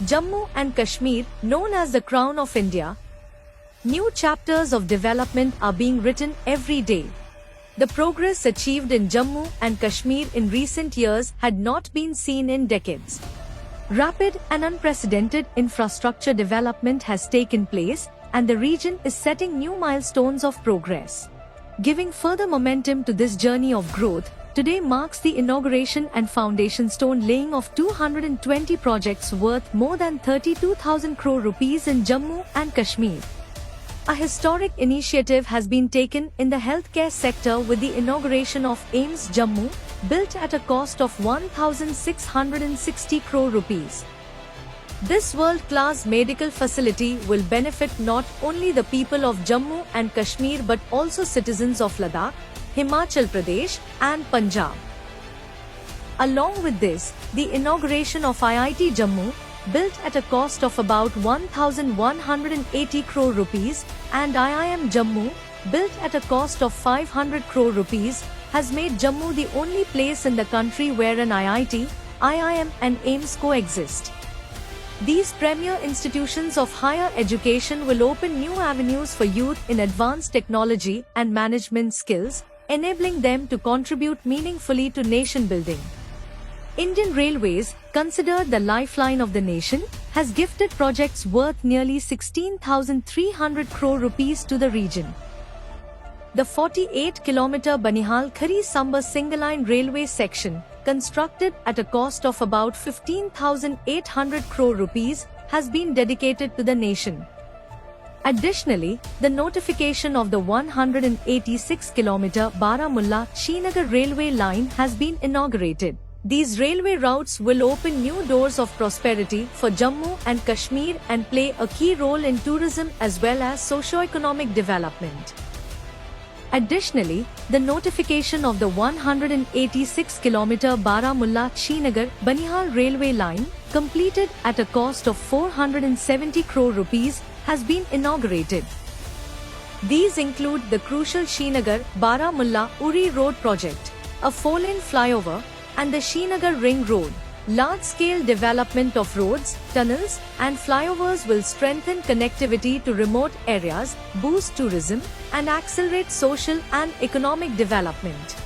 Jammu and Kashmir, known as the crown of India. New chapters of development are being written every day. The progress achieved in Jammu and Kashmir in recent years had not been seen in decades. Rapid and unprecedented infrastructure development has taken place, and the region is setting new milestones of progress. Giving further momentum to this journey of growth, today marks the inauguration and foundation stone laying of 220 projects worth more than 32,000 crore rupees in Jammu and Kashmir. A historic initiative has been taken in the healthcare sector with the inauguration of AIIMS Jammu, built at a cost of 1,660 crore rupees. This world-class medical facility will benefit not only the people of Jammu and Kashmir but also citizens of Ladakh, Himachal Pradesh and Punjab. Along with this, the inauguration of IIT Jammu, built at a cost of about 1,180 crore rupees, and IIM Jammu, built at a cost of 500 crore rupees, has made Jammu the only place in the country where an IIT, IIM and AIIMS coexist. These premier institutions of higher education will open new avenues for youth in advanced technology and management skills, enabling them to contribute meaningfully to nation building. Indian Railways, considered the lifeline of the nation, has gifted projects worth nearly 16,300 crore rupees to the region. The 48-kilometer Banihal-Khari Sambha single-line railway section, constructed at a cost of about 15,800 crore rupees, has been dedicated to the nation. Additionally, the notification of the 186-kilometer Baramulla-Srinagar railway line has been inaugurated. These railway routes will open new doors of prosperity for Jammu and Kashmir and play a key role in tourism as well as socio-economic development. Additionally, the notification of the 186-kilometer Baramulla-Srinagar Banihal railway line, completed at a cost of 470 crore rupees, has been inaugurated. These include the crucial Srinagar-Baramulla-Uri Road project, a 4-lane flyover, and the Srinagar Ring Road. Large-scale development of roads, tunnels, and flyovers will strengthen connectivity to remote areas, boost tourism, and accelerate social and economic development.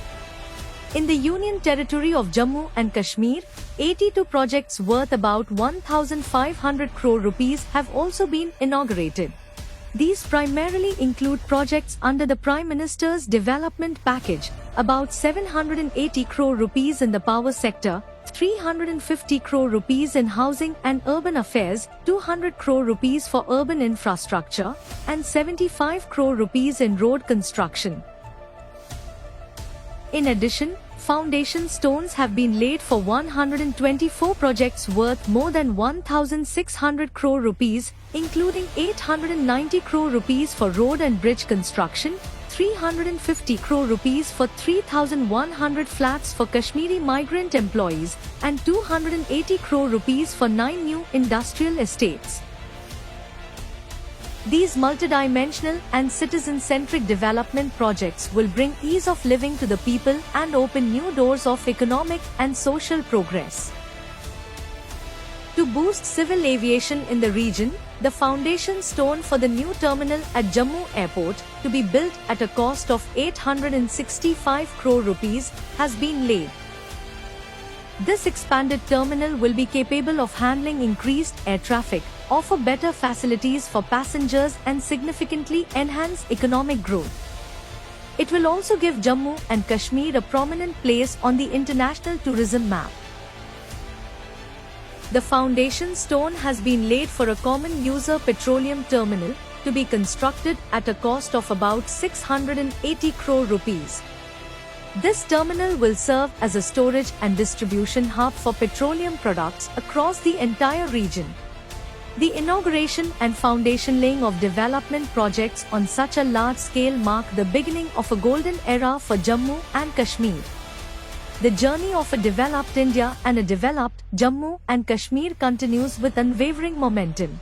In the Union Territory of Jammu and Kashmir, 82 projects worth about 1,500 crore rupees have also been inaugurated. These primarily include projects under the Prime Minister's Development Package, about 780 crore rupees in the power sector, 350 crore rupees in housing and urban affairs, 200 crore rupees for urban infrastructure, and 75 crore rupees in road construction. In addition, foundation stones have been laid for 124 projects worth more than 1,600 crore rupees, including 890 crore rupees for road and bridge construction, 350 crore rupees for 3,100 flats for Kashmiri migrant employees, and 280 crore rupees for 9 new industrial estates. These multidimensional and citizen-centric development projects will bring ease of living to the people and open new doors of economic and social progress. To boost civil aviation in the region, the foundation stone for the new terminal at Jammu Airport, to be built at a cost of 865 crore rupees, has been laid. This expanded terminal will be capable of handling increased air traffic, offer better facilities for passengers and significantly enhance economic growth. It will also give Jammu and Kashmir a prominent place on the international tourism map. The foundation stone has been laid for a common user petroleum terminal, to be constructed at a cost of about 680 crore rupees. This terminal will serve as a storage and distribution hub for petroleum products across the entire region. The inauguration and foundation laying of development projects on such a large scale mark the beginning of a golden era for Jammu and Kashmir. The journey of a developed India and a developed Jammu and Kashmir continues with unwavering momentum.